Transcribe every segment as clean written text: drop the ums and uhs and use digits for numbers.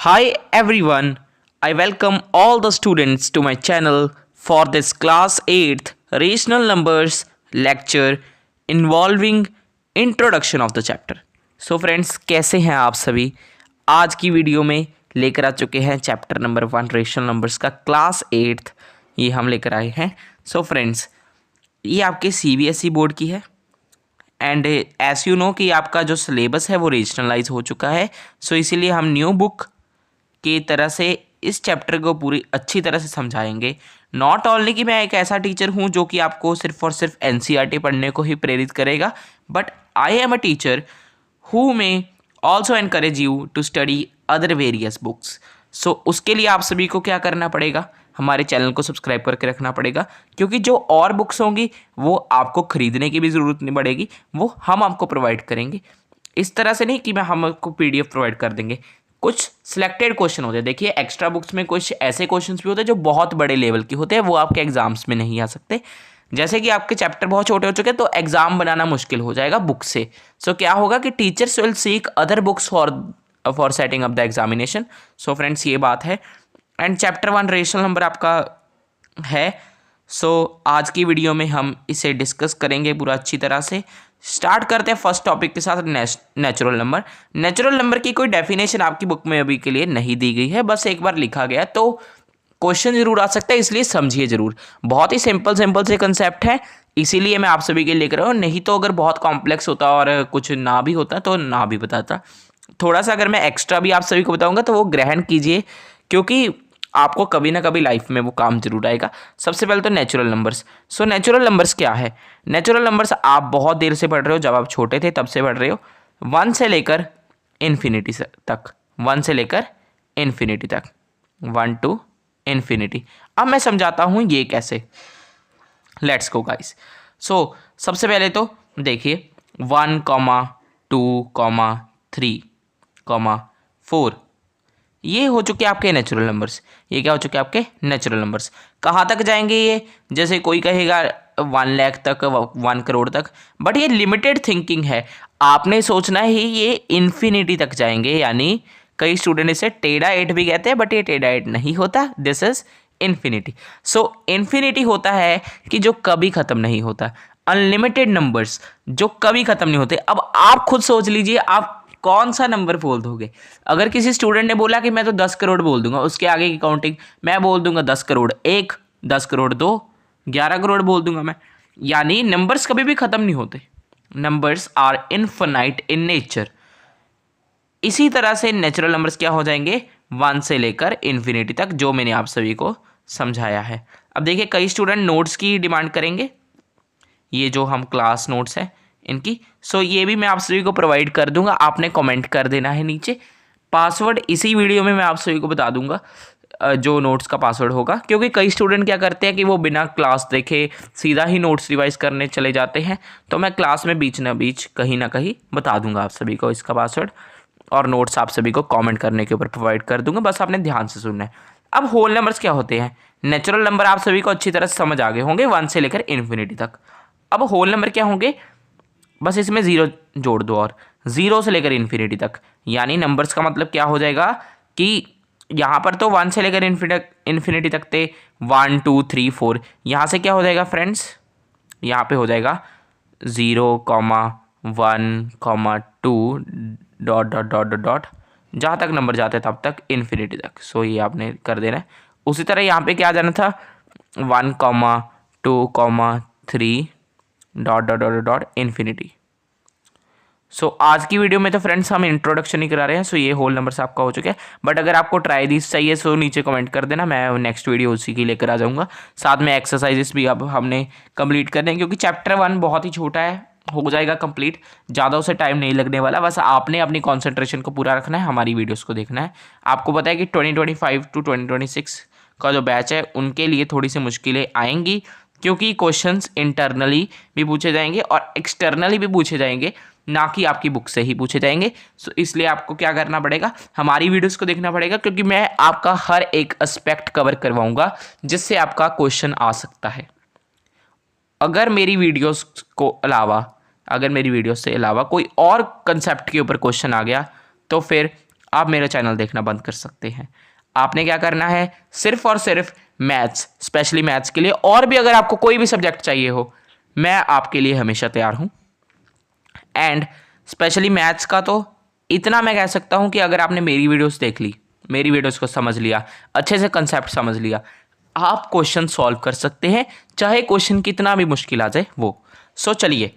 Hi everyone, I welcome all the students to my channel for this class 8th rational numbers lecture involving introduction of the chapter. So friends, कैसे हैं आप सभी? आज की video में लेकर आ चुके हैं चैप्टर नंबर 1 रेशनल नंबर्स का क्लास 8th ये हम लेकर आए हैं. सो फ्रेंड्स, ये आपके CBSE बोर्ड की है एंड एस यू नो कि आपका जो सिलेबस है वो रीजनलाइज हो चुका है. सो इसीलिए हम न्यू बुक की तरह से इस चैप्टर को पूरी अच्छी तरह से समझाएंगे. नॉट ओनली कि मैं एक ऐसा टीचर हूँ जो कि आपको सिर्फ और सिर्फ NCERT पढ़ने को ही प्रेरित करेगा, but I am a teacher who may also encourage you to study other various books. So उसके लिए आप सभी को क्या करना पड़ेगा, हमारे चैनल को सब्सक्राइब करके रखना पड़ेगा, क्योंकि जो और बुक्स होंगी वो आपको ख़रीदने की भी ज़रूरत नहीं पड़ेगी, वो हम आपको प्रोवाइड करेंगे. इस तरह से नहीं कि हम आपको PDF प्रोवाइड कर देंगे. कुछ सिलेक्टेड क्वेश्चन होते हैं. देखिए, एक्स्ट्रा बुक्स में कुछ ऐसे क्वेश्चंस भी होते हैं जो बहुत बड़े लेवल के होते हैं, वो आपके एग्जाम्स में नहीं आ सकते. जैसे कि आपके चैप्टर बहुत छोटे हो चुके हैं तो एग्जाम बनाना मुश्किल हो जाएगा बुक से. सो क्या होगा कि teachers will seek other books for setting up the examination. So friends, ये बात है. एंड चैप्टर 1 रेशनल नंबर आपका है. सो आज की वीडियो में हम इसे डिस्कस करेंगे पूरा अच्छी तरह से. स्टार्ट करते हैं फर्स्ट टॉपिक के साथ, नेचुरल नंबर. नेचुरल नंबर की कोई डेफिनेशन आपकी बुक में अभी के लिए नहीं दी गई है, बस एक बार लिखा गया. तो क्वेश्चन जरूर आ सकता है, इसलिए समझिए जरूर. बहुत ही सिंपल से कंसेप्ट है, इसीलिए मैं आप सभी के लिए लेकर रहा हूँ. नहीं तो अगर बहुत कॉम्प्लेक्स होता और कुछ ना भी होता तो ना भी बताता. थोड़ा सा अगर मैं एक्स्ट्रा भी आप सभी को बताऊंगा तो वो ग्रहण कीजिए, क्योंकि आपको कभी ना कभी लाइफ में वो काम जरूर आएगा. सबसे पहले तो natural numbers. So natural numbers क्या है? नेचुरल नंबर्स आप बहुत देर से पढ़ रहे हो, जब आप छोटे थे तब से पढ़ रहे हो. 1 से लेकर इन्फिनिटी तक, 1 से लेकर इन्फिनिटी तक, 1 टू इन्फिनिटी. अब मैं समझाता हूँ ये कैसे. Let's go guys. सो सबसे पहले तो देखिए 1, 2, 3, 4 ये हो चुके आपके नेचुरल नंबर्स. ये क्या हो चुके आपके नेचुरल नंबर्स. कहाँ तक जाएंगे ये? जैसे कोई कहेगा 1 लाख तक, 1 करोड़ तक, बट ये लिमिटेड थिंकिंग है. आपने सोचना ही ये इन्फिनिटी तक जाएंगे. यानी कई स्टूडेंट इसे टेढ़ा 8 भी कहते हैं, बट ये टेढ़ा 8 नहीं होता. This is infinity. So infinity होता है कि जो कभी ख़त्म नहीं होता. अनलिमिटेड नंबर्स जो कभी ख़त्म नहीं होते. अब आप खुद सोच लीजिए, आप कौन सा नंबर बोल दोगे. अगर किसी स्टूडेंट ने बोला कि मैं तो 10 करोड़ बोल दूंगा, उसके आगे की काउंटिंग मैं बोल दूंगा 10 करोड़ 1, 10 करोड़ 2, 11 करोड़ बोल दूंगा मैं. यानी नंबर्स कभी भी ख़त्म नहीं होते. Numbers are infinite in nature. इसी तरह से नेचुरल नंबर्स क्या हो जाएंगे, 1 से लेकर इन्फिनिटी तक, जो मैंने आप सभी को समझाया है. अब देखिए, कई स्टूडेंट नोट्स की डिमांड करेंगे, ये जो हम क्लास नोट्स हैं इनकी. सो ये भी मैं आप सभी को प्रोवाइड कर दूंगा. आपने कमेंट कर देना है नीचे. पासवर्ड इसी वीडियो में मैं आप सभी को बता दूंगा, जो नोट्स का पासवर्ड होगा, क्योंकि कई स्टूडेंट क्या करते हैं कि वो बिना क्लास देखे सीधा ही नोट्स रिवाइज करने चले जाते हैं. तो मैं क्लास में बीच ना बीच कहीं ना कहीं बता दूंगा आप सभी को इसका पासवर्ड, और नोट्स आप सभी को कमेंट करने के ऊपर प्रोवाइड कर दूंगा. बस आपने ध्यान से सुनना है. अब होल नंबर्स क्या होते हैं? नेचुरल नंबर आप सभी को अच्छी तरह से समझ आ गए होंगे, 1 से लेकर इन्फिनिटी तक. अब होल नंबर क्या होंगे? बस इसमें 0 जोड़ दो, और 0 से लेकर इन्फिनिटी तक. यानी नंबर्स का मतलब क्या हो जाएगा कि यहाँ पर तो 1 से लेकर इन्फिनिटी तक थे, 1, 2, 3, 4. यहाँ से क्या हो जाएगा फ्रेंड्स, यहाँ पे हो जाएगा 0, 1, 2 dot dot dot dot dot, जहाँ तक नंबर जाते हैं तब तक इन्फिनिटी तक. सो ये आपने कर देना है. उसी तरह यहाँ पे क्या आ जाना था, 1, 2, 3 dot dot dot dot infinity. So आज की वीडियो में तो फ्रेंड्स हम इंट्रोडक्शन ही करा रहे हैं. सो ये होल नंबर्स आपका हो चुके हैं, बट अगर आपको ट्राई दिस चाहिए सो नीचे कमेंट कर देना, मैं नेक्स्ट वीडियो उसी की लेकर आ जाऊँगा. साथ में एक्सरसाइजेस भी अब हमने कंप्लीट करने हैं, क्योंकि चैप्टर 1 बहुत ही छोटा है, हो जाएगा कंप्लीट, ज़्यादा उसे टाइम नहीं लगने वाला. बस आपने अपनी कॉन्सेंट्रेशन को पूरा रखना है, हमारी वीडियोज़ को देखना है. आपको पता है कि 2025 टू 2026 का जो बैच है उनके लिए थोड़ी सी मुश्किलें आएंगी, क्योंकि क्वेश्चंस इंटरनली भी पूछे जाएंगे और एक्सटर्नली भी पूछे जाएंगे, ना कि आपकी बुक से ही पूछे जाएंगे. सो इसलिए आपको क्या करना पड़ेगा, हमारी वीडियोस को देखना पड़ेगा, क्योंकि मैं आपका हर एक एस्पेक्ट कवर करवाऊंगा जिससे आपका क्वेश्चन आ सकता है. अगर मेरी वीडियोस से अलावा कोई और कंसेप्ट के ऊपर क्वेश्चन आ गया तो फिर आप मेरा चैनल देखना बंद कर सकते हैं। आपने क्या करना है, सिर्फ और सिर्फ मैथ्स, स्पेशली मैथ्स के लिए, और भी अगर आपको कोई भी सब्जेक्ट चाहिए हो, मैं आपके लिए हमेशा तैयार हूँ। एंड स्पेशली मैथ्स का तो इतना मैं कह सकता हूँ कि अगर आपने मेरी वीडियोस देख ली, मेरी वीडियोस को समझ लिया, अच्छे से कंसेप्ट समझ लिया, आप क्वेश्चन सॉल्व कर सकते हैं, चाहे क्वेश्चन कितना भी मुश्किल आ जाए वो। सो चलिए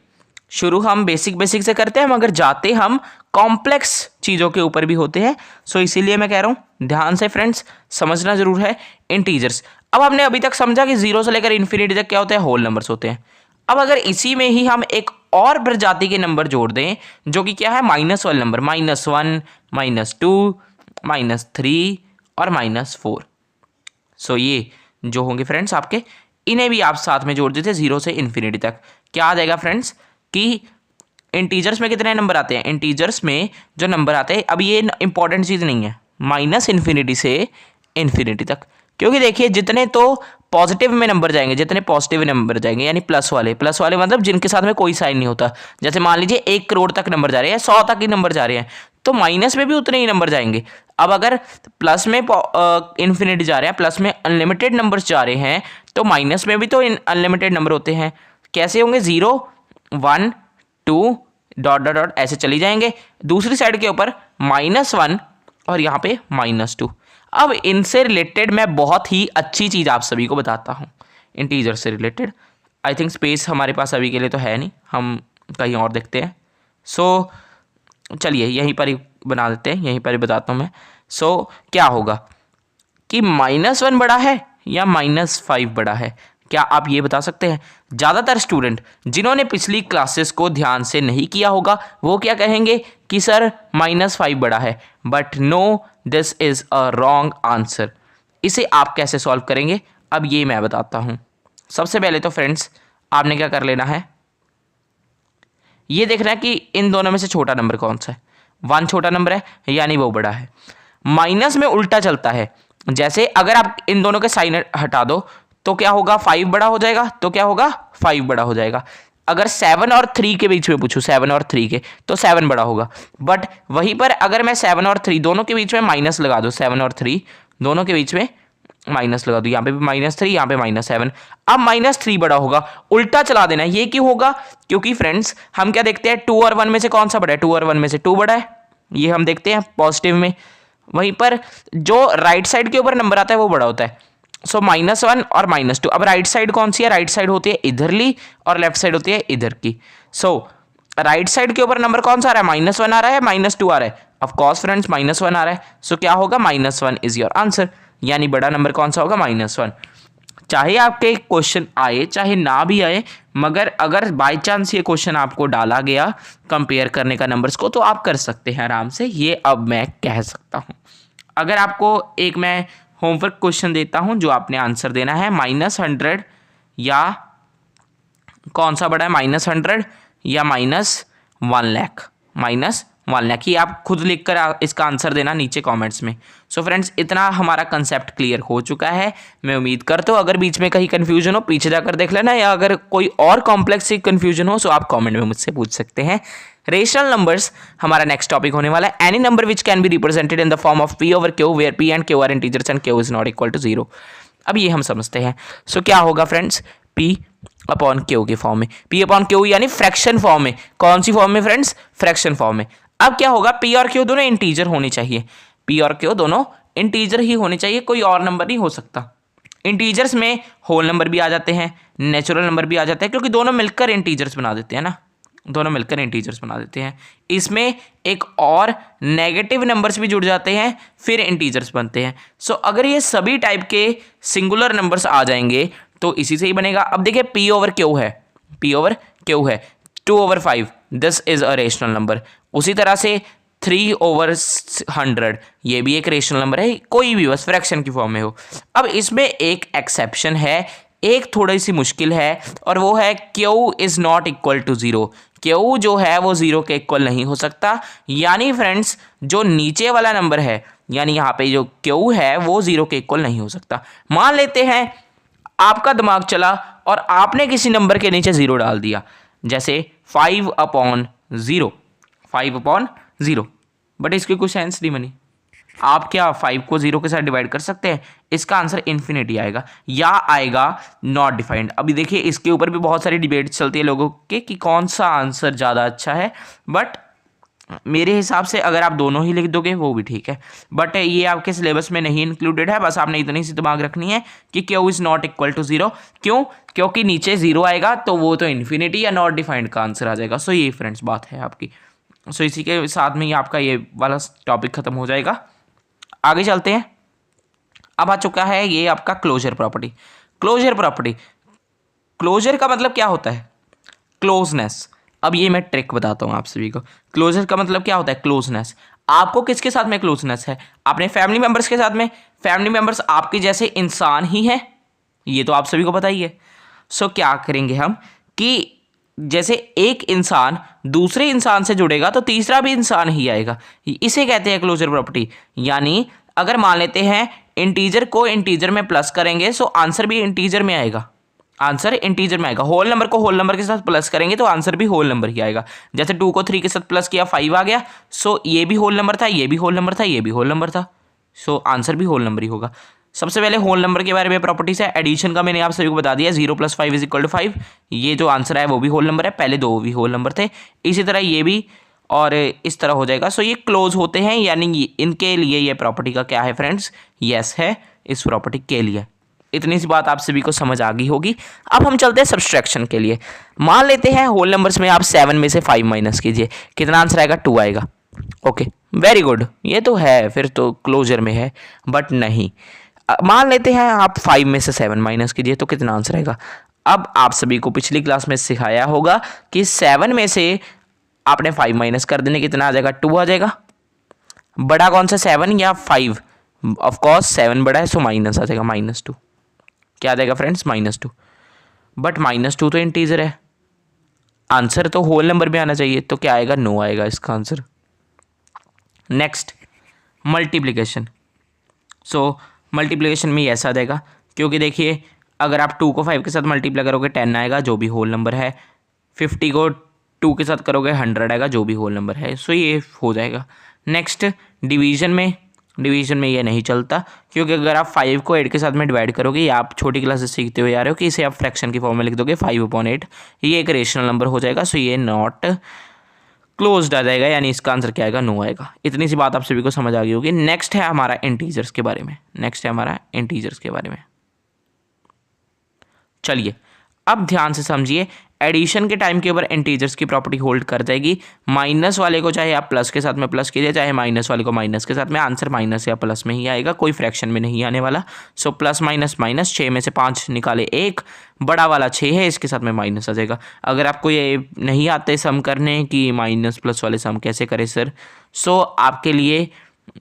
शुरू हम बेसिक से करते हैं, मगर जाते हम कॉम्प्लेक्स चीज़ों के ऊपर भी होते हैं। सो इसीलिए मैं कह रहा हूँ ध्यान से फ्रेंड्स समझना जरूर है। इंटीजर्स, अब हमने अभी तक समझा कि 0 से लेकर इन्फिनिटी तक क्या होता है, होल नंबर्स होते हैं। अब अगर इसी में ही हम एक और प्रजाति के नंबर जोड़ दें जो कि क्या है, माइनस वाले नंबर, -1, -2, -3 और -4। सो ये जो होंगे फ्रेंड्स आपके, इन्हें भी आप साथ में जोड़ देते 0 से इन्फिनिटी तक। क्या आ जाएगा फ्रेंड्स कि इंटीजर्स में कितने नंबर आते हैं, इंटीजर्स में जो नंबर आते हैं, अब ये इंपॉर्टेंट चीज़ नहीं है, -इन्फिनिटी से इन्फिनिटी तक, क्योंकि देखिए जितने तो पॉजिटिव में नंबर जाएंगे, जितने पॉजिटिव नंबर जाएंगे यानी प्लस वाले मतलब जिनके साथ में कोई साइन नहीं होता, जैसे मान लीजिए 1 करोड़ तक नंबर जा रहे हैं, 100 तक ही नंबर जा रहे हैं, तो माइनस में भी उतने ही नंबर जाएंगे। अब अगर प्लस में इन्फिनिटी जा रहे हैं, प्लस में अनलिमिटेड नंबर्स जा रहे हैं, तो माइनस में भी तो अनलिमिटेड नंबर होते हैं। कैसे होंगे, 0, 1, 2 डॉट डॉट डॉट ऐसे चली जाएंगे। दूसरी साइड के ऊपर -1 और यहाँ पे -2। अब इनसे रिलेटेड मैं बहुत ही अच्छी चीज़ आप सभी को बताता हूँ, इंटीजर से रिलेटेड। आई थिंक स्पेस हमारे पास अभी के लिए तो है नहीं, हम कहीं और देखते हैं। सो चलिए यहीं पर ही बना देते हैं, यहीं पर ही बताता हूँ मैं। सो क्या होगा कि -1 बड़ा है या -5 बड़ा है, क्या आप ये बता सकते हैं? ज़्यादातर स्टूडेंट जिन्होंने पिछली क्लासेस को ध्यान से नहीं किया होगा वो क्या कहेंगे कि सर -5 बड़ा है, but no, this is a wrong answer. इसे आप कैसे सॉल्व करेंगे, अब ये मैं बताता हूँ। सबसे पहले तो फ्रेंड्स आपने क्या कर लेना है, ये देखना है कि इन दोनों में से छोटा नंबर कौन सा है। 1 छोटा नंबर है यानी वो बड़ा है। माइनस में उल्टा चलता है, जैसे अगर आप इन दोनों के साइन हटा दो तो क्या होगा, 5 बड़ा हो जाएगा, तो क्या होगा, 5 बड़ा हो जाएगा। अगर 7 और 3 के बीच में पूछूं, 7 और 3 के, तो 7 बड़ा होगा। बट वहीं पर अगर मैं 7 और 3 दोनों के बीच में माइनस लगा दूं, 7 और 3 दोनों के बीच में माइनस लगा दूं, यहाँ पे भी -3, यहाँ पे -7, अब -3 बड़ा होगा। उल्टा चला देना, ये क्यों होगा, क्योंकि फ्रेंड्स हम क्या देखते हैं, 2 और 1 में से कौन सा बड़ा है, 2 और 1 में से 2 बड़ा है, ये हम देखते हैं पॉजिटिव में। वहीं पर जो राइट साइड के ऊपर नंबर आता है वो बड़ा होता है। सो -1 और -2, अब राइट साइड कौन सी है, राइट साइड होती है इधरली और लेफ्ट साइड होती है इधर की। सो राइट साइड के ऊपर नंबर कौन सा आ रहा है, -1 आ रहा है, -2 आ रहा है, ऑफ कोर्स फ्रेंड्स -1 आ रहा है। सो क्या होगा, -1 इज योर आंसर, यानी बड़ा नंबर कौन सा होगा, -1। चाहे आपके क्वेश्चन आए चाहे ना भी आए, मगर अगर बाय चांस ये क्वेश्चन आपको डाला गया कंपेयर करने का नंबर्स को, तो आप कर सकते हैं आराम से, ये अब मैं कह सकता हूँ। अगर आपको एक मैं होमवर्क क्वेश्चन देता हूं जो आपने आंसर देना है, -100 या कौन सा बड़ा है, -100 या -1 लाख, -1 लाख, ये आप खुद लिखकर इसका आंसर देना नीचे कमेंट्स में। सो फ्रेंड्स इतना हमारा कंसेप्ट क्लियर हो चुका है। मैं उम्मीद करता हूँ अगर बीच में कहीं कन्फ्यूजन हो पीछे जाकर देख लेना, या अगर कोई और कॉम्प्लेक्स सी कन्फ्यूजन हो तो आप कमेंट में मुझसे पूछ सकते हैं। रेशनल नंबर्स हमारा नेक्स्ट टॉपिक होने वाला है। Any number which can be represented in the form of p over q where p and q are integers and q is not equal to 0। अब ये हम समझते हैं। सो क्या होगा फ्रेंड्स, p अपॉन q के फॉर्म में, p upon q यानी फ्रैक्शन फॉर्म में। कौन सी फॉर्म में फ्रेंड्स, फ्रैक्शन फॉर्म में। अब क्या होगा, p और q दोनों इंटीजर होने चाहिए, p और q दोनों इंटीजर ही होने चाहिए, कोई और नंबर नहीं हो सकता। इंटीजर्स में होल नंबर भी आ जाते हैं, नेचुरल नंबर भी आ जाते हैं, क्योंकि दोनों मिलकर इंटीजर्स बना देते हैं ना, दोनों मिलकर इंटीजर्स बना देते हैं। इसमें एक और नेगेटिव नंबर्स भी जुड़ जाते हैं, फिर इंटीजर्स बनते हैं। सो अगर ये सभी टाइप के सिंगुलर नंबर्स आ जाएंगे तो इसी से ही बनेगा। अब देखिए p ओवर q है, p ओवर q है, 2 over 5 this is a rational number. उसी तरह से 3 ओवर 100 ये भी एक रेशनल नंबर है, कोई भी बस फ्रैक्शन की फॉर्म में हो। अब इसमें एक एक्सेप्शन है, एक थोड़ी सी मुश्किल है, और वो है q is not equal to 0। q जो है वो 0 के इक्वल नहीं हो सकता, यानी फ्रेंड्स जो नीचे वाला नंबर है, यानी यहाँ पे जो q है वो 0 के इक्वल नहीं हो सकता। मान लेते हैं आपका दिमाग चला और आपने किसी नंबर के नीचे 0 डाल दिया, जैसे 5/0, 5/0, बट इसकी कुछ सेंस नहीं बनी, आप क्या 5 को 0 के साथ डिवाइड कर सकते हैं? इसका आंसर इन्फिनिटी आएगा या आएगा नॉट डिफाइंड। अभी देखिए इसके ऊपर भी बहुत सारी डिबेट चलती है लोगों के कि कौन सा आंसर ज़्यादा अच्छा है, बट मेरे हिसाब से अगर आप दोनों ही लिख दोगे वो भी ठीक है, बट ये आपके सिलेबस में नहीं इंक्लूडेड है। बस आपने इतनी सी दिमाग रखनी है कि Q is not equal to 0। क्यों? क्योंकि नीचे 0 आएगा तो वो तो इन्फिनिटी या नॉट डिफाइंड का आंसर आ जाएगा। सो ये फ्रेंड्स बात है आपकी। सो इसी के साथ में ही आपका ये वाला टॉपिक खत्म हो जाएगा। आगे चलते हैं। अब आ चुका है ये आपका closure property. Closure property, closure का मतलब क्या होता है? क्लोजनेस। अब ये मैं ट्रिक बताता हूँ आप सभी को। क्लोजर का मतलब क्या होता है? क्लोजनेस। आपको किसके साथ में क्लोजनेस है? अपने फैमिली मेंबर्स के साथ में। फैमिली मेंबर्स आपके जैसे इंसान ही हैं, ये तो आप सभी को पता ही है। सो क्या करेंगे हम कि जैसे एक इंसान दूसरे इंसान से जुड़ेगा तो तीसरा भी इंसान ही आएगा, इसे कहते हैं क्लोजर प्रॉपर्टी। यानी अगर मान लेते हैं इंटीजर को इंटीजर में प्लस करेंगे सो आंसर भी इंटीजर में आएगा, आंसर इंटीजर में आएगा। होल नंबर को होल नंबर के साथ प्लस करेंगे तो आंसर भी होल नंबर ही आएगा। जैसे 2 को 3 के साथ प्लस किया 5 आ गया, सो ये भी होल नंबर था, ये भी होल नंबर था, ये भी होल नंबर था, सो आंसर भी होल नंबर ही होगा। सबसे पहले होल नंबर के बारे में प्रॉपर्टीज है। एडिशन का मैंने आप सभी को बता दिया, 0 + 5 = 5। ये जो आंसर है वो भी होल नंबर है, पहले दो भी होल नंबर थे। इसी तरह ये भी और इस तरह हो जाएगा। सो ये क्लोज होते हैं, यानी इनके लिए ये प्रॉपर्टी का क्या है फ्रेंड्स? यस है इस प्रॉपर्टी के लिए। इतनी सी बात आप सभी को समझ आ गई होगी। अब हम चलते हैं सब्सट्रैक्शन के लिए। मान लेते हैं होल नंबर्स में आप 7 में से 5 माइनस कीजिए, कितना आंसर आएगा? 2 आएगा। ओके, वेरी गुड, ये तो है, फिर तो क्लोजर में है। बट नहीं, मान लेते हैं आप 5 में से 7 माइनस कीजिए तो कितना आंसर आएगा? अब आप सभी को पिछली क्लास में सिखाया होगा कि 7 में से आपने 5 माइनस कर देने, कितना आ जाएगा? 2 आ जाएगा। बड़ा कौन सा, 7 या 5? ऑफकोर्स 7 बड़ा है, सो माइनस आ जाएगा, -2। क्या आ जाएगा फ्रेंड्स? -2। बट -2 तो इंटीजर है, आंसर तो होल नंबर में आना चाहिए, तो क्या आएगा? 9 आएगा इसका answer. Next, multiplication. So multiplication में ऐसा आ जाएगा, क्योंकि देखिए अगर आप 2 को 5 के साथ मल्टीप्लाई करोगे 10 आएगा, जो भी होल नंबर है। 50 को 2 के साथ करोगे 100 आएगा, जो भी होल नंबर है। सो ये हो जाएगा। नेक्स्ट, डिवीजन में। डिवीजन में ये नहीं चलता, क्योंकि अगर आप 5 को 8 के साथ में डिवाइड करोगे, या आप छोटी क्लासेस सीखते हुए आ रहे हो कि इसे आप फ्रैक्शन की फॉर्म में लिख दोगे 5/8, ये एक रेशनल नंबर हो जाएगा। सो ये नॉट क्लोज्ड आ जाएगा, यानी इसका आंसर क्या आएगा? 9 आएगा। इतनी सी बात आप सभी को समझ आ गई होगी। नेक्स्ट है हमारा इंटीजर्स के बारे में। नेक्स्ट है हमारा इंटीजर्स के बारे में। चलिए अब ध्यान से समझिए, एडिशन के टाइम के ऊपर इंटीजर्स की प्रॉपर्टी होल्ड कर जाएगी। माइनस वाले को चाहे आप प्लस के साथ में प्लस कीजिए, चाहे माइनस वाले को माइनस के साथ में, आंसर माइनस या प्लस में ही आएगा, कोई फ्रैक्शन में नहीं आने वाला। सो प्लस माइनस माइनस, 6 में से 5 निकाले 1, बड़ा वाला 6 है, इसके साथ में माइनस आ जाएगा। अगर आपको ये नहीं आते सम करने कि माइनस प्लस वाले सम कैसे करें सर, सो आपके लिए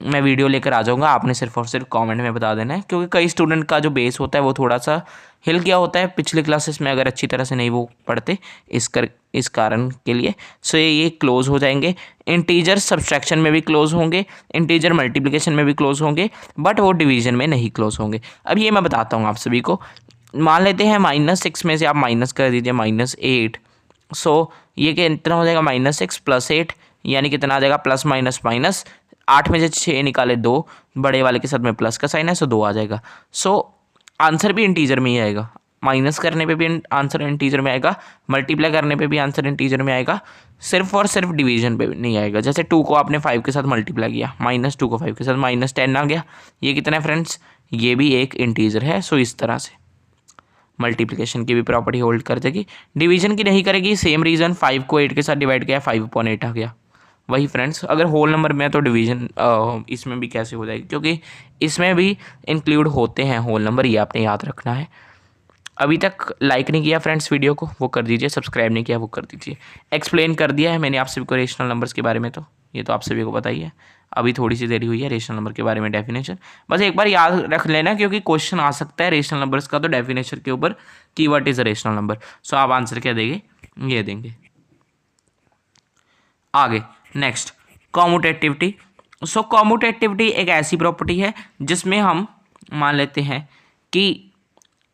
मैं वीडियो लेकर आ जाऊँगा, आपने सिर्फ और सिर्फ कमेंट में बता देना है, क्योंकि कई स्टूडेंट का जो बेस होता है वो थोड़ा सा हिल गया होता है पिछले क्लासेस में, अगर अच्छी तरह से नहीं वो पढ़ते, इस कारण के लिए। सो ये क्लोज हो जाएंगे। इंटीजर सब्सट्रैक्शन में भी क्लोज होंगे, इंटीजर मल्टीप्लिकेशन में भी क्लोज होंगे, बट वो डिवीजन में नहीं क्लोज होंगे। अब ये मैं बताता हूँ आप सभी को। मान लेते हैं -6 में से आप माइनस कर दीजिए -8, सो ये कितना हो जाएगा? -6 + 8, यानी कितना आ जाएगा? प्लस माइनस माइनस, 8 में से 6 निकाले 2, बड़े वाले के साथ में प्लस का साइन है, सो 2 आ जाएगा। सो आंसर भी इंटीजर में ही आएगा। माइनस करने पे भी आंसर इंटीजर में आएगा, मल्टीप्लाई करने पे भी आंसर इंटीजर में आएगा, सिर्फ और सिर्फ डिवीजन पे नहीं आएगा। जैसे 2 को आपने 5 के साथ मल्टीप्लाई किया, -2 को 5 के साथ -10 आ गया। ये कितना है फ्रेंड्स? ये भी एक इंटीजर है। सो इस तरह से मल्टीप्लिकेशन की भी प्रॉपर्टी होल्ड कर देगी, डिवीजन की नहीं करेगी। सेम रीज़न, 5 को 8 के साथ डिवाइड किया, 5/8 आ गया। वही फ्रेंड्स, अगर होल नंबर में है तो डिवीजन इसमें भी कैसे हो जाएगी, क्योंकि इसमें भी इंक्लूड होते हैं होल नंबर, ये आपने याद रखना है। अभी तक लाइक नहीं किया फ्रेंड्स वीडियो को, वो कर दीजिए। सब्सक्राइब नहीं किया, वो कर दीजिए। एक्सप्लेन कर दिया है मैंने आप सभी को रेशनल नंबर्स के बारे में, तो ये तो आप सभी को पता ही है। अभी थोड़ी सी देरी हुई है रेशनल नंबर के बारे में डेफिनेशन, बस एक बार याद रख लेना, क्योंकि क्वेश्चन आ सकता है रेशनल नंबर्स का तो डेफिनेशन के ऊपर कि what is a rational number. So आप आंसर क्या देंगे? ये देंगे। आगे नेक्स्ट, कॉम्यूटेटिविटी। सो कॉम्यूटेटिविटी एक ऐसी प्रॉपर्टी है जिसमें हम मान लेते हैं कि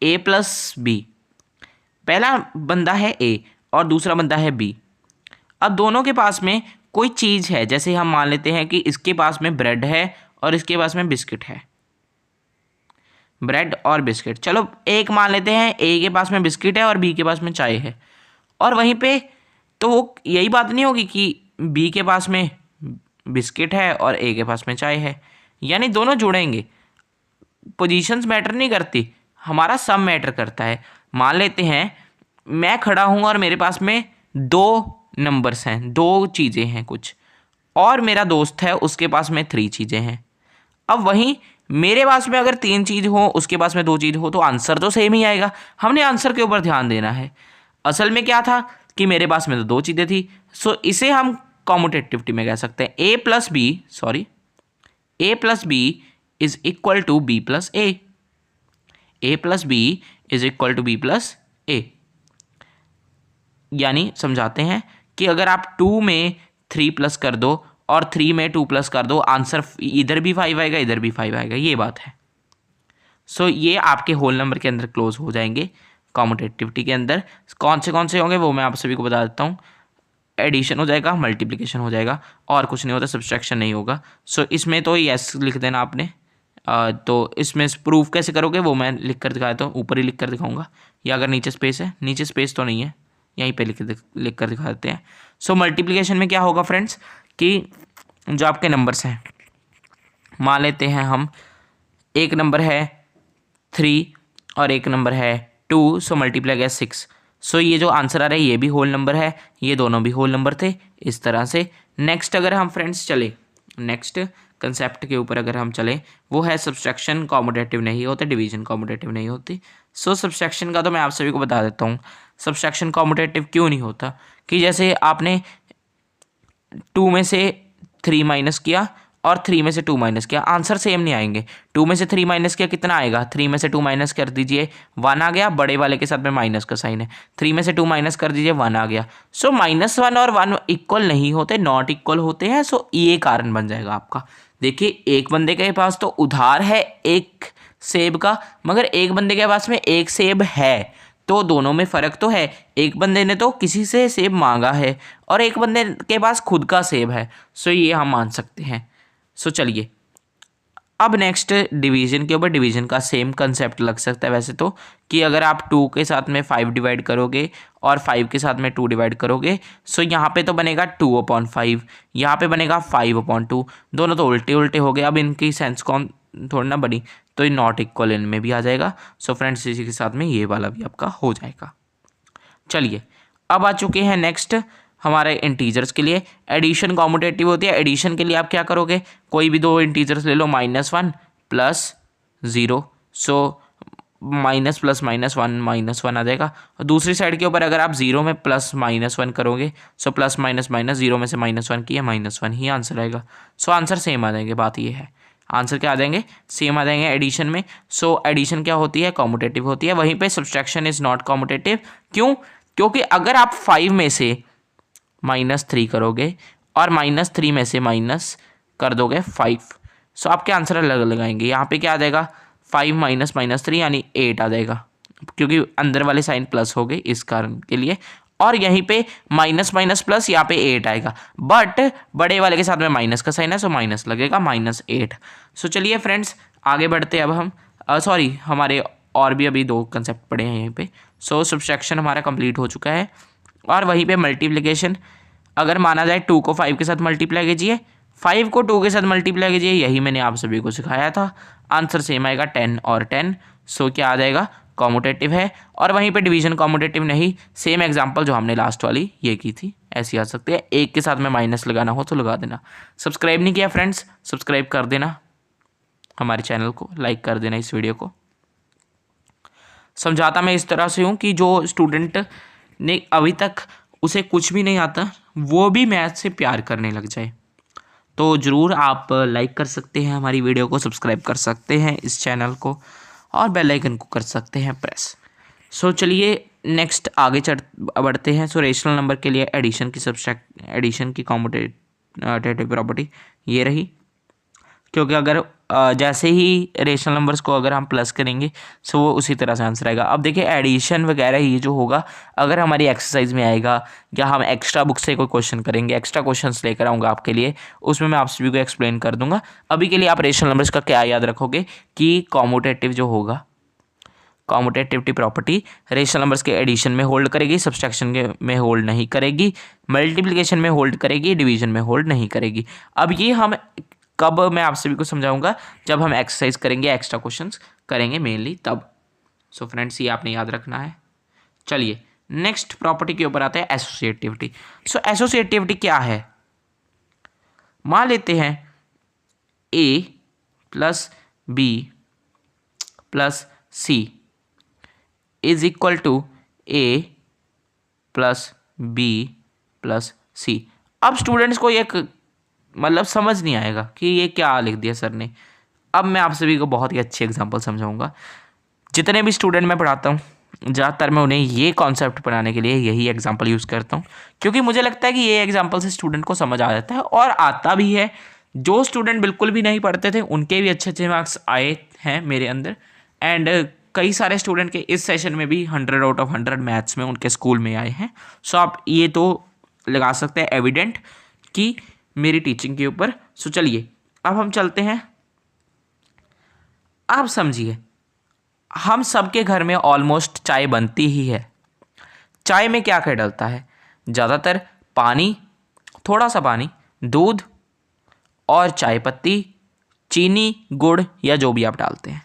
a + b, पहला बंदा है a और दूसरा बंदा है b। अब दोनों के पास में कोई चीज़ है, जैसे हम मान लेते हैं कि इसके पास में ब्रेड है और इसके पास में बिस्किट है, ब्रेड और बिस्किट। चलो एक मान लेते हैं, ए के पास में बिस्किट है और बी के पास में चाय है, और वहीं पे तो वो यही बात नहीं होगी कि बी के पास में बिस्किट है और ए के पास में चाय है, यानी दोनों जुड़ेंगे। पोजीशंस मैटर नहीं करती, हमारा सम मैटर करता है। मान लेते हैं मैं खड़ा हूँ और मेरे पास में 2 नंबर्स हैं, 2 चीज़ें हैं कुछ, और मेरा दोस्त है उसके पास में 3 चीज़ें हैं। अब वहीं मेरे पास में अगर 3 चीज़ हो, उसके पास में 2 चीज़ हो, तो आंसर तो सेम ही आएगा। हमने आंसर के ऊपर ध्यान देना है। असल में क्या था कि मेरे पास में तो 2 चीज़ें थी, सो इसे हम कॉम्यूटेटिविटी में कह सकते हैं A plus B is equal to B plus A plus B is equal to B plus A. यानी समझाते हैं कि अगर आप 2 में 3 प्लस कर दो और 3 में 2 प्लस कर दो, आंसर इधर भी 5 आएगा, इधर भी 5 आएगा, ये बात है। सो ये आपके होल नंबर के अंदर क्लोज हो जाएंगे। कॉम्यूटेटिविटी के अंदर कौन से होंगे वो मैं आप सभी को बता देता हूँ। एडिशन हो जाएगा, मल्टीप्लिकेशन हो जाएगा, और कुछ नहीं होता, सब्सट्रैक्शन नहीं होगा। सो इसमें तो यस लिख देना आपने। तो इसमें प्रूफ कैसे करोगे वो मैं लिख कर दिखा देता हूँ, ऊपर ही लिख कर दिखाऊंगा, या अगर नीचे स्पेस है, नीचे स्पेस तो नहीं है, यहीं पे लिख कर दिखा देते हैं। सो मल्टीप्लिकेशन में क्या होगा फ्रेंड्स कि जो आपके नंबर्स हैं, मान लेते हैं हम एक नंबर है 3 और एक नंबर है 2, सो मल्टीप्लाई गया 6। सो ये जो आंसर आ रहा है ये भी होल नंबर है, ये दोनों भी होल नंबर थे, इस तरह से। नेक्स्ट अगर हम फ्रेंड्स चले, नेक्स्ट कंसेप्ट के ऊपर अगर हम चलें, वो है सब्सट्रैक्शन कॉम्यूटेटिव नहीं होते, डिवीजन कॉम्यूटेटिव नहीं होती। सो सब्सट्रैक्शन का तो मैं आप सभी को बता देता हूँ, सब्सट्रैक्शन कॉम्यूटेटिव क्यों नहीं होता कि जैसे आपने 2 में से 3 माइनस किया और 3 में से 2 माइनस किया, आंसर सेम नहीं आएंगे। 2 में से 3 माइनस किया कितना आएगा, 3 में से 2 माइनस कर दीजिए 1 आ गया, बड़े वाले के साथ में माइनस का साइन है, 3 में से 2 माइनस कर दीजिए 1 आ गया। सो -1 और 1 इक्वल नहीं होते, नॉट इक्वल होते हैं। सो ये कारण बन जाएगा आपका। देखिए एक बंदे के पास तो उधार है एक सेब का, मगर एक बंदे के पास में एक सेब है, तो दोनों में फ़र्क तो है। एक बंदे ने तो किसी से सेब मांगा है और एक बंदे के पास खुद का सेब है। सो ये हम मान सकते हैं। सो चलिए अब नेक्स्ट डिवीजन के ऊपर, डिवीजन का सेम कंसेप्ट लग सकता है वैसे तो, कि अगर आप 2 के साथ में 5 डिवाइड करोगे और 5 के साथ में 2 डिवाइड करोगे, सो यहाँ पे तो बनेगा 2/5, यहाँ पे बनेगा 5/2, दोनों तो उल्टे उल्टे हो गए। अब इनकी सेंस कौन थोड़ी ना बनी, तो ये नॉट इक्वल इनमें भी आ जाएगा। सो फ्रेंड्स इसी के साथ में ये वाला भी आपका हो जाएगा। चलिए अब आ चुके हैं नेक्स्ट हमारे इंटीजर्स के लिए। एडिशन कॉम्यूटेटिव होती है। एडिशन के लिए आप क्या करोगे, कोई भी 2 इंटीजर्स ले लो, -1 प्लस 0, सो माइनस प्लस -1 आ जाएगा। और दूसरी साइड के ऊपर अगर आप 0 में प्लस -1 करोगे, सो प्लस माइनस माइनस 0 में से -1 किया, -1 ही आंसर आएगा। सो आंसर सेम आ जाएंगे, बात ये है, आंसर क्या आ जाएंगे, सेम आ जाएंगे एडिशन में। सो एडिशन क्या होती है, कॉम्यूटेटिव होती है। वहीं पे सब्सट्रैक्शन इज नॉट कॉम्यूटेटिव। क्यों, क्योंकि अगर आप 5 में से -3 करोगे और -3 में से माइनस कर दोगे 5, सो आपके आंसर अलग लगाएंगे। यहाँ पे क्या आ जाएगा, 5 माइनस -3 यानी 8 आ जाएगा, क्योंकि अंदर वाले साइन प्लस हो गए इस कारण के लिए। और यहीं पे माइनस माइनस प्लस, यहाँ पे 8 आएगा, बट बड़े वाले के साथ में माइनस का साइन है, सो माइनस लगेगा, -8। सो चलिए फ्रेंड्स आगे बढ़ते हैं अब हम। सॉरी हमारे और भी अभी 2 कंसेप्ट पड़े हैं यहीं पे। सो सब्सट्रैक्शन हमारा कंप्लीट हो चुका है। और वहीं पे मल्टीप्लिकेशन, अगर माना जाए 2 को 5 के साथ मल्टीप्लाई कीजिए, 5 को 2 के साथ मल्टीप्लाई कीजिए, यही मैंने आप सभी को सिखाया था। आंसर सेम आएगा 10 और 10। सो क्या आ जाएगा, कॉम्यूटेटिव है। और वहीं पे डिवीजन कॉम्यूटेटिव नहीं, सेम एग्जांपल जो हमने लास्ट वाली ये की थी ऐसी आ सकती है। एक के साथ में माइनस लगाना हो तो लगा देना। सब्सक्राइब नहीं किया फ्रेंड्स, सब्सक्राइब कर देना हमारे चैनल को, लाइक कर देना इस वीडियो को। समझाता मैं इस तरह से हूँ कि जो स्टूडेंट ने अभी तक उसे कुछ भी नहीं आता, वो भी मैथ से प्यार करने लग जाए। तो ज़रूर आप लाइक कर सकते हैं हमारी वीडियो को, सब्सक्राइब कर सकते हैं इस चैनल को, और बेल आइकन को कर सकते हैं प्रेस। सो चलिए नेक्स्ट आगे बढ़ते हैं। सो रेशनल नंबर के लिए एडिशन की कॉम्यूटेटिव प्रॉपर्टी ये रही। क्योंकि अगर जैसे ही रेशनल नंबर्स को अगर हम प्लस करेंगे सो वो उसी तरह से आंसर आएगा। अब देखिए एडिशन वगैरह ये जो होगा अगर हमारी एक्सरसाइज में आएगा या हम एक्स्ट्रा बुक से कोई क्वेश्चन करेंगे, एक्स्ट्रा क्वेश्चंस लेकर आऊँगा आपके लिए, उसमें मैं आप सभी को एक्सप्लेन कर दूंगा। अभी के लिए आप रेशनल नंबर्स का क्या याद रखोगे कि कॉम्यूटेटिव जो होगा, कॉम्यूटेटिविटी प्रॉपर्टी रेशनल नंबर्स के एडिशन में होल्ड करेगी, सब्सट्रैक्शन के में होल्ड नहीं करेगी, मल्टीप्लिकेशन में होल्ड करेगी, डिवीजन में होल्ड नहीं करेगी। अब ये हम कब मैं आप सभी को समझाऊंगा, जब हम एक्सरसाइज करेंगे, एक्स्ट्रा क्वेश्चंस करेंगे मेनली तब। सो फ्रेंड्स ये आपने याद रखना है। चलिए नेक्स्ट प्रॉपर्टी के ऊपर आते हैं, एसोसिएटिविटी। सो एसोसिएटिविटी क्या है, मान लेते हैं A plus B plus C is equal to A plus B plus C. अब स्टूडेंट्स को ये मतलब समझ नहीं आएगा कि ये क्या लिख दिया सर ने। अब मैं आप सभी को बहुत ही अच्छी एग्जांपल समझाऊंगा। जितने भी स्टूडेंट मैं पढ़ाता हूँ ज़्यादातर मैं उन्हें ये कॉन्सेप्ट पढ़ाने के लिए यही एग्जांपल यूज़ करता हूँ, क्योंकि मुझे लगता है कि ये एग्जांपल से स्टूडेंट को समझ आ जाता है और आता भी है। जो स्टूडेंट बिल्कुल भी नहीं पढ़ते थे उनके भी अच्छे अच्छे मार्क्स आए हैं मेरे अंदर, एंड कई सारे स्टूडेंट के इस सेशन में भी 100 आउट ऑफ 100 मैथ्स में उनके स्कूल में आए हैं। सो आप ये तो लगा सकते हैं एविडेंट कि मेरी टीचिंग के ऊपर। सो चलिए अब हम चलते हैं। आप समझिए हम सबके घर में ऑलमोस्ट चाय बनती ही है। चाय में क्या क्या डलता है, ज़्यादातर पानी, थोड़ा सा पानी, दूध और चाय पत्ती, चीनी, गुड़ या जो भी आप डालते हैं।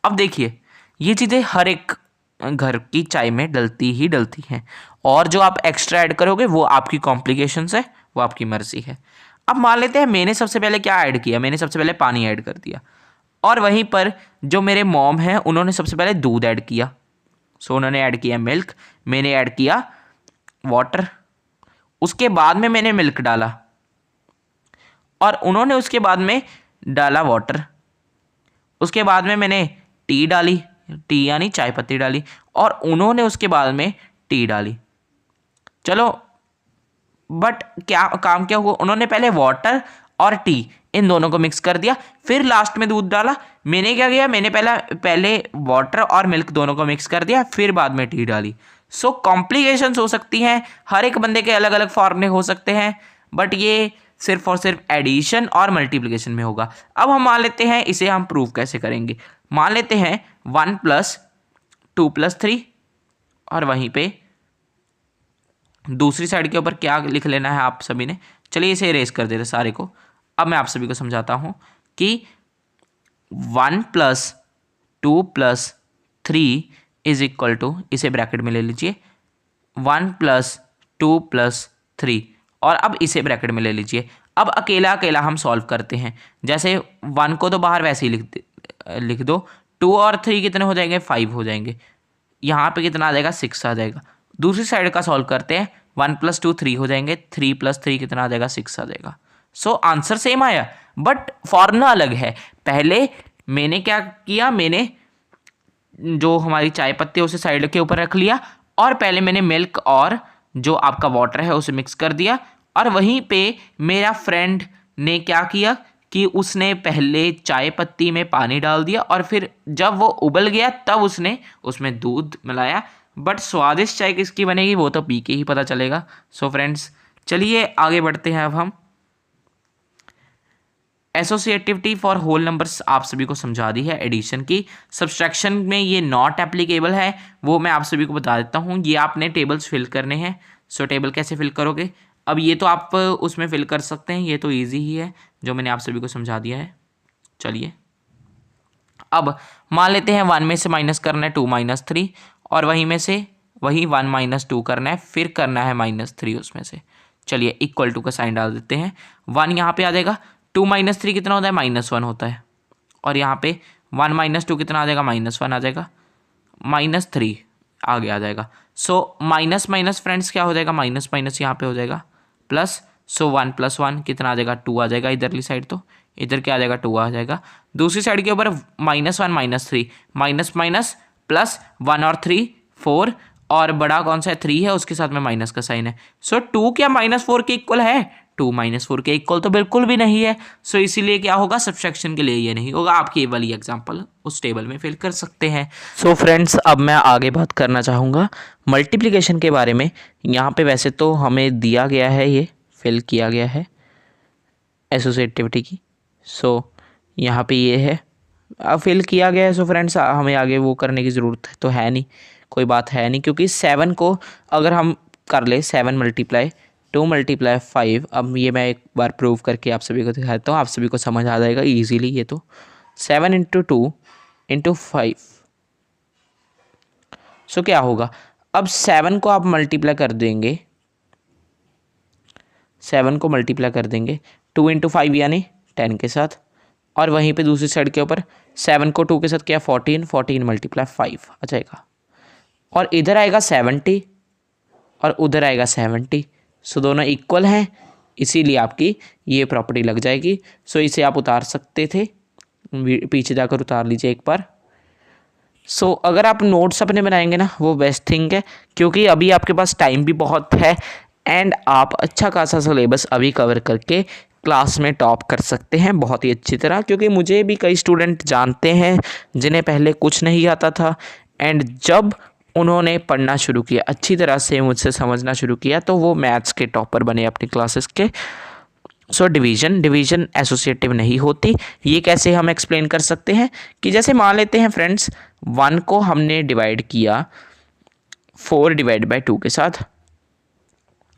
अब देखिए ये चीज़ें हर एक घर की चाय में डलती ही डलती हैं, और जो आप एक्स्ट्रा ऐड करोगे वो आपकी कॉम्प्लिकेशंस है, वो आपकी मर्जी है। अब मान लेते हैं मैंने सबसे पहले क्या ऐड किया, मैंने सबसे पहले पानी ऐड कर दिया, और वहीं पर जो मेरे मॉम हैं उन्होंने सबसे पहले दूध ऐड किया। सो उन्होंने ऐड किया मिल्क, मैंने ऐड किया वाटर, उसके बाद में मैंने मिल्क डाला और उन्होंने उसके बाद में डाला वाटर, उसके बाद में मैंने टी डाली, टी यानी चाय पत्ती डाली, और उन्होंने उसके बाद में टी डाली। चलो बट क्या काम क्या हुआ, उन्होंने पहले वाटर और टी इन दोनों को मिक्स कर दिया, फिर लास्ट में दूध डाला। मैंने क्या किया, मैंने पहले वाटर और मिल्क दोनों को मिक्स कर दिया, फिर बाद में टी डाली। सो कॉम्प्लिकेशंस हो सकती हैं, हर एक बंदे के अलग अलग फॉर्मूले हो सकते हैं, बट ये सिर्फ और सिर्फ एडिशन और मल्टीप्लिकेशन में होगा। अब हम मान लेते हैं इसे हम प्रूव कैसे करेंगे। मान लेते हैं 1 + 2 + 3, और वहीं पे दूसरी साइड के ऊपर क्या लिख लेना है आप सभी ने। चलिए इसे इरेज कर देते सारे को। अब मैं आप सभी को समझाता हूँ कि 1 + 2 + 3 इज इक्वल टू, इसे ब्रैकेट में ले लीजिए, 1 + 2 + 3, और अब इसे ब्रैकेट में ले लीजिए। अब अकेला अकेला हम सॉल्व करते हैं। जैसे 1 को तो बाहर वैसे ही लिख दो, 2 और 3 कितने हो जाएंगे, 5 हो जाएंगे। यहाँ पे कितना आ जाएगा, 6 आ जाएगा। दूसरी साइड का सॉल्व करते हैं, 1 + 2 3 हो जाएंगे, 3 + 3 कितना आ जाएगा, 6 आ जाएगा। सो आंसर सेम आया बट फॉर्मूला अलग है। पहले मैंने क्या किया, मैंने जो हमारी चाय पत्ती है उसे साइड के ऊपर रख लिया, और पहले मैंने मिल्क और जो आपका वाटर है उसे मिक्स कर दिया, और वहीं पे मेरा फ्रेंड ने क्या किया कि उसने पहले चाय पत्ती में पानी डाल दिया, और फिर जब वो उबल गया तब उसने उसमें दूध मिलाया। बट स्वादिष्ट चाय किसकी बनेगी वो तो पी के ही पता चलेगा। सो फ्रेंड्स चलिए आगे बढ़ते हैं। अब हम एसोसिएटिविटी फॉर होल नंबर्स आप सभी को समझा दी है एडिशन की। सब्सट्रैक्शन में ये नॉट एप्लीकेबल है, वो मैं आप सभी को बता देता हूँ। ये आपने टेबल्स फिल करने हैं। सो टेबल कैसे फिल करोगे, अब ये तो आप उसमें फिल कर सकते हैं, ये तो ईजी ही है जो मैंने आप सभी को समझा दिया है। चलिए अब मान लेते हैं 1 में से माइनस करना है 2 - 3, और वहीं में से वही 1 - 2 करना है, फिर करना है -3 उसमें से। चलिए इक्वल टू का साइन डाल देते हैं। 1 यहाँ पे आ जाएगा, 2 - 3 कितना होता है, -1 होता है, और यहाँ पे 1 - 2 कितना आ जाएगा, -1 आ जाएगा, -3 आगे आ जाएगा। सो माइनस माइनस फ्रेंड्स क्या हो जाएगा, माइनस माइनस यहाँ पे हो जाएगा प्लस। सो 1 + 1 कितना आ जाएगा, 2 आ जाएगा इधरली साइड, तो इधर क्या आ जाएगा, 2 आ जाएगा। दूसरी साइड के ऊपर -1 - 3 माइनस माइनस प्लस 1 और 3 4, और बड़ा कौन सा है 3 है, उसके साथ में माइनस का साइन है। सो 2 क्या -4 के इक्वल है, 2 - 4 के इक्वल तो बिल्कुल भी नहीं है। सो इसीलिए क्या होगा, सब्सट्रैक्शन के लिए ये नहीं होगा। आप ये वाली एग्जांपल उस टेबल में फिल कर सकते हैं। सो फ्रेंड्स, अब मैं आगे बात करना चाहूँगा मल्टीप्लिकेशन के बारे में। यहाँ पे वैसे तो हमें दिया गया है, ये फिल किया गया है एसोसिएटिविटी की। सो यहाँ पे ये है, अब फिल किया गया है। सो फ्रेंड्स, हमें आगे वो करने की ज़रूरत तो है नहीं, कोई बात है नहीं, क्योंकि 7 को अगर हम कर ले 7 × 2 × 5, अब ये मैं एक बार प्रूव करके आप सभी को दिखाता हूँ, आप सभी को समझ आ जाएगा इजीली। ये तो 7 × 2 × 5, सो क्या होगा, अब 7 को आप मल्टीप्लाई कर देंगे, 7 को मल्टीप्लाई कर देंगे 2 × 5 यानी 10 के साथ, और वहीं पे दूसरी साइड के ऊपर 7 को 2 के साथ क्या 14 × 5 आ जाएगा, और इधर आएगा 70 और उधर आएगा 70। सो दोनों इक्वल हैं, इसीलिए आपकी ये प्रॉपर्टी लग जाएगी। सो इसे आप उतार सकते थे, पीछे जाकर उतार लीजिए एक बार। सो अगर आप नोट्स अपने बनाएंगे ना, वो बेस्ट थिंग है, क्योंकि अभी आपके पास टाइम भी बहुत है एंड आप अच्छा खासा सिलेबस अभी कवर करके क्लास में टॉप कर सकते हैं बहुत ही अच्छी तरह। क्योंकि मुझे भी कई स्टूडेंट जानते हैं जिन्हें पहले कुछ नहीं आता था, एंड जब उन्होंने पढ़ना शुरू किया, अच्छी तरह से मुझसे समझना शुरू किया, तो वो मैथ्स के टॉपर बने अपनी क्लासेस के। सो डिवीजन एसोसिएटिव नहीं होती। ये कैसे हम एक्सप्लेन कर सकते हैं कि जैसे मान लेते हैं फ्रेंड्स, 1 को हमने डिवाइड किया 4/2 के साथ,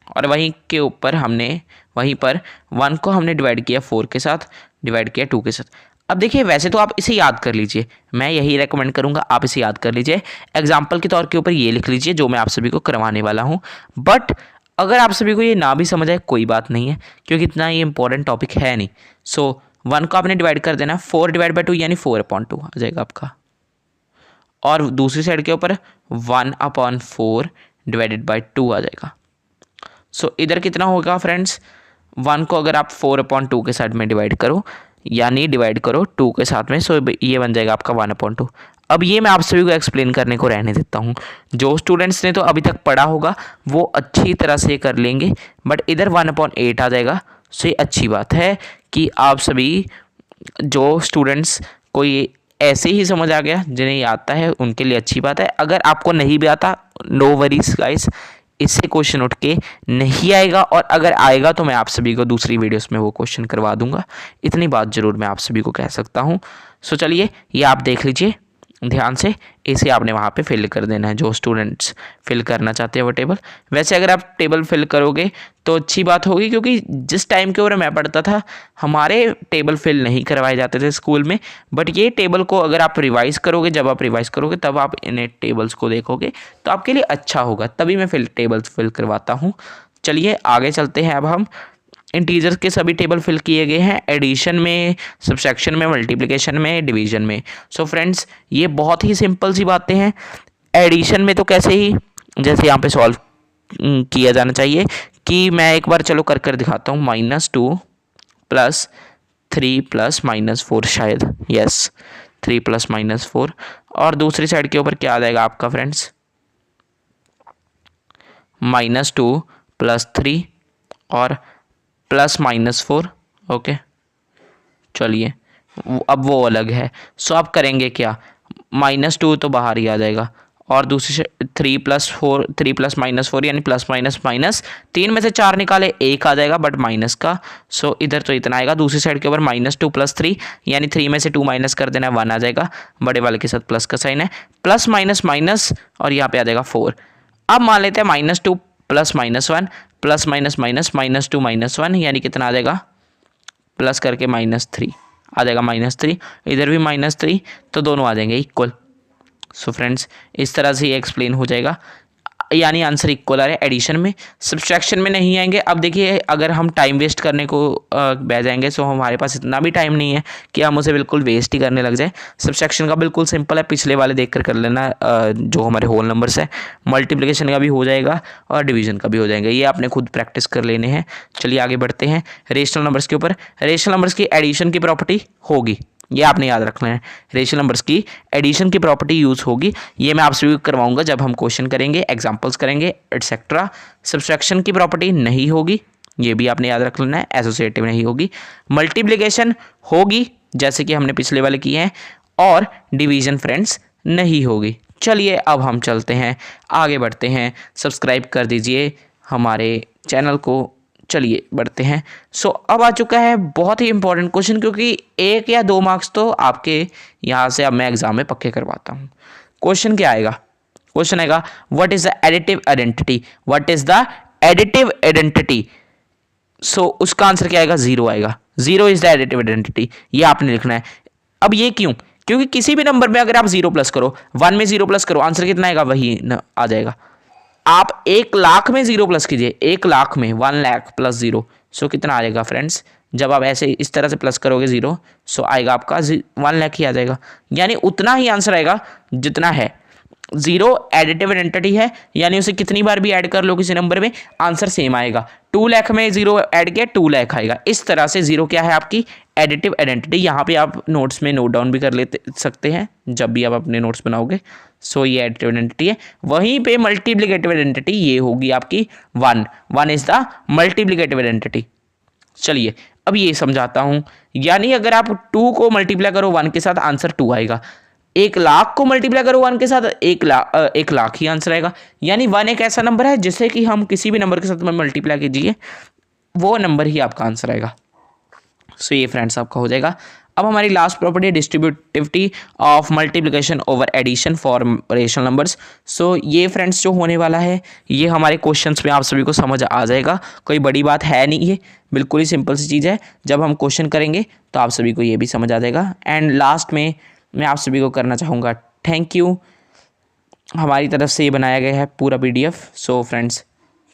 और वहीं पर 1 को हमने डिवाइड किया 4 के साथ, डिवाइड किया 2 के साथ। अब देखिए, वैसे तो आप इसे याद कर लीजिए, मैं यही रेकमेंड करूंगा आप इसे याद कर लीजिए, एग्जाम्पल के तौर के ऊपर ये लिख लीजिए जो मैं आप सभी को करवाने वाला हूँ। बट अगर आप सभी को ये ना भी समझ आए कोई बात नहीं है, क्योंकि इतना ये इंपॉर्टेंट टॉपिक है नहीं। सो 1 को आपने डिवाइड कर देना 4/2 यानी 4/2 आ जाएगा आपका, और दूसरी साइड के ऊपर 1/4 / 2 आ जाएगा। सो इधर कितना होगा फ्रेंड्स, 1 को अगर आप 4/2 के साथ में डिवाइड करो, यानी डिवाइड करो 2 के साथ में, सो ये बन जाएगा आपका 1/2। अब ये मैं आप सभी को एक्सप्लेन करने को रहने देता हूँ। जो स्टूडेंट्स ने तो अभी तक पढ़ा होगा वो अच्छी तरह से कर लेंगे, बट इधर 1/8 आ जाएगा। सो ये अच्छी बात है कि आप सभी जो स्टूडेंट्स को ये ऐसे ही समझ आ गया, जिन्हें ये आता है उनके लिए अच्छी बात है। अगर आपको नहीं भी आता, नो वरीज गाइस, इससे क्वेश्चन उठ के नहीं आएगा, और अगर आएगा तो मैं आप सभी को दूसरी वीडियोस में वो क्वेश्चन करवा दूंगा। इतनी बात जरूर मैं आप सभी को कह सकता हूँ। सो चलिए, ये आप देख लीजिए ध्यान से, इसे आपने वहाँ पे फिल कर देना है जो स्टूडेंट्स फिल करना चाहते हैं वो टेबल। वैसे अगर आप टेबल फिल करोगे तो अच्छी बात होगी, क्योंकि जिस टाइम के ऊपर मैं पढ़ता था हमारे टेबल फिल नहीं करवाए जाते थे स्कूल में, बट ये टेबल को अगर आप रिवाइज़ करोगे, जब आप रिवाइज़ करोगे तब आप इन टेबल्स को देखोगे तो आपके लिए अच्छा होगा, तभी मैं टेबल्स फिल करवाता हूँ। चलिए आगे चलते हैं। अब हम इंटीजर्स के सभी टेबल फिल किए गए हैं, एडिशन में, सब्सट्रैक्शन में, मल्टीप्लिकेशन में, डिवीजन में। सो फ्रेंड्स, ये बहुत ही सिंपल सी बातें हैं। एडिशन में तो कैसे ही जैसे यहाँ पे सॉल्व किया जाना चाहिए, कि मैं एक बार चलो कर कर दिखाता हूँ। -2 + 3 + -4, शायद यस 3 + -4, और दूसरी साइड के ऊपर क्या आ जाएगा आपका फ्रेंड्स, -2 + 3 और +-4। ओके, चलिए अब वो अलग है। सो आप करेंगे क्या, -2 तो बाहर ही आ जाएगा, और दूसरी 3 + 4, 3 + -4 यानी प्लस माइनस माइनस, 3 में से 4 निकाले 1 आ जाएगा बट माइनस का। सो इधर तो इतना आएगा, दूसरी साइड के ऊपर -2 + 3 यानी 3 में से 2 माइनस कर देना, 1 आ जाएगा, बड़े वाले के साथ प्लस का साइन है, प्लस माइनस माइनस, और यहाँ पे आ जाएगा 4। अब मान लेते हैं -2 + -1 प्लस माइनस माइनस -2 -1 यानी कितना आ जाएगा, प्लस करके -3 आ जाएगा, -3, इधर भी -3, तो दोनों आ जाएंगे इक्वल। सो फ्रेंड्स, इस तरह से ये एक्सप्लेन हो जाएगा, यानी आंसर इक्वल आ रहा है एडिशन में। सब्सट्रैक्शन में नहीं आएंगे। अब देखिए, अगर हम टाइम वेस्ट करने को बह जाएंगे, सो हमारे पास इतना भी टाइम नहीं है कि हम उसे बिल्कुल वेस्ट ही करने लग जाए। सब्सट्रैक्शन का बिल्कुल सिंपल है, पिछले वाले देख कर लेना, जो हमारे होल नंबर्स है। मल्टीप्लिकेशन का भी हो जाएगा और डिवीजन का भी हो जाएगा, ये आपने खुद प्रैक्टिस कर लेने हैं। चलिए आगे बढ़ते हैं रेशनल नंबर्स के ऊपर। रेशनल नंबर्स की एडिशन की प्रॉपर्टी होगी, ये आपने याद रखना है। रेशनल नंबर्स की एडिशन की प्रॉपर्टी यूज़ होगी, ये मैं आप सभी को करवाऊंगा जब हम क्वेश्चन करेंगे, एग्जांपल्स करेंगे, एटसेट्रा। सब्सट्रैक्शन की प्रॉपर्टी नहीं होगी, ये भी आपने याद रख लेना है, एसोसिएटिव नहीं होगी। मल्टीप्लिकेशन होगी जैसे कि हमने पिछले वाले किए हैं, और डिवीजन फ्रेंड्स नहीं होगी। चलिए अब हम चलते हैं, आगे बढ़ते हैं। सब्सक्राइब कर दीजिए हमारे चैनल को। चलिए बढ़ते हैं। सो अब आ चुका है बहुत ही इंपॉर्टेंट क्वेश्चन, क्योंकि 1 या 2 मार्क्स तो आपके यहाँ से अब मैं एग्जाम में पक्के करवाता हूँ। क्वेश्चन क्या आएगा? क्वेश्चन आएगा what is the additive identity. What is the additive identity? So उसका आंसर क्या आएगा? 0 आएगा। 0 इज द एडिटिव आइडेंटिटी, ये आपने लिखना है। अब ये क्यों? क्योंकि किसी भी नंबर में अगर आप 0 प्लस करो, 1 में 0 प्लस करो, आंसर कितना आएगा? वही आ जाएगा। आप 1 लाख में 0 प्लस कीजिए, 1 लाख में 1 लाख प्लस 0, सो कितना आ जाएगा फ्रेंड्स? जब आप ऐसे इस तरह से प्लस करोगे 0, सो आएगा आपका 1 लाख ही आ जाएगा। यानी उतना ही आंसर आएगा जितना है। 0 एडिटिव आइडेंटिटी है, यानी उसे कितनी बार भी ऐड कर लो किसी नंबर में, आंसर सेम आएगा। 2 लाख में 0 ऐड किया, 2 लाख आएगा। इस तरह से 0 क्या है? आपकी एडिटिव आइडेंटिटी। यहाँ पे आप नोट्स में नोट डाउन भी कर लेते सकते हैं जब भी आप अपने नोट्स बनाओगे। सो ये एडिटिव आइडेंटिटी है। वहीं पे मल्टीप्लिकेटिव आइडेंटिटी ये होगी आपकी 1। 1 इज द मल्टीप्लिकेटिव आइडेंटिटी। चलिए अब ये समझाता हूँ। यानी अगर आप 2 को मल्टीप्लाई करो 1 के साथ, आंसर 2 आएगा। 1 लाख को मल्टीप्लाई करो 1 के साथ, 1 लाख ही आंसर आएगा। यानी 1 एक ऐसा नंबर है जिसे कि हम किसी भी नंबर के साथ में मल्टीप्लाई कीजिए, वो नंबर ही आपका आंसर आएगा। सो ये फ्रेंड्स आपका हो जाएगा। अब हमारी last property, distributivity of multiplication over addition for rational numbers. So ये फ्रेंड्स जो होने वाला है, ये हमारे क्वेश्चंस में आप सभी को समझ आ जाएगा। कोई बड़ी बात है नहीं, ये बिल्कुल ही सिंपल सी चीज़ है। जब हम क्वेश्चन करेंगे तो आप सभी को ये भी समझ आ जाएगा। एंड लास्ट में मैं आप सभी को करना चाहूँगा थैंक यू। हमारी तरफ से ये बनाया गया है पूरा PDF। So friends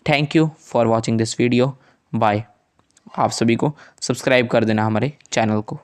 thank you for watching this video. Bye. आप सभी को सब्सक्राइब कर देना हमारे चैनल को।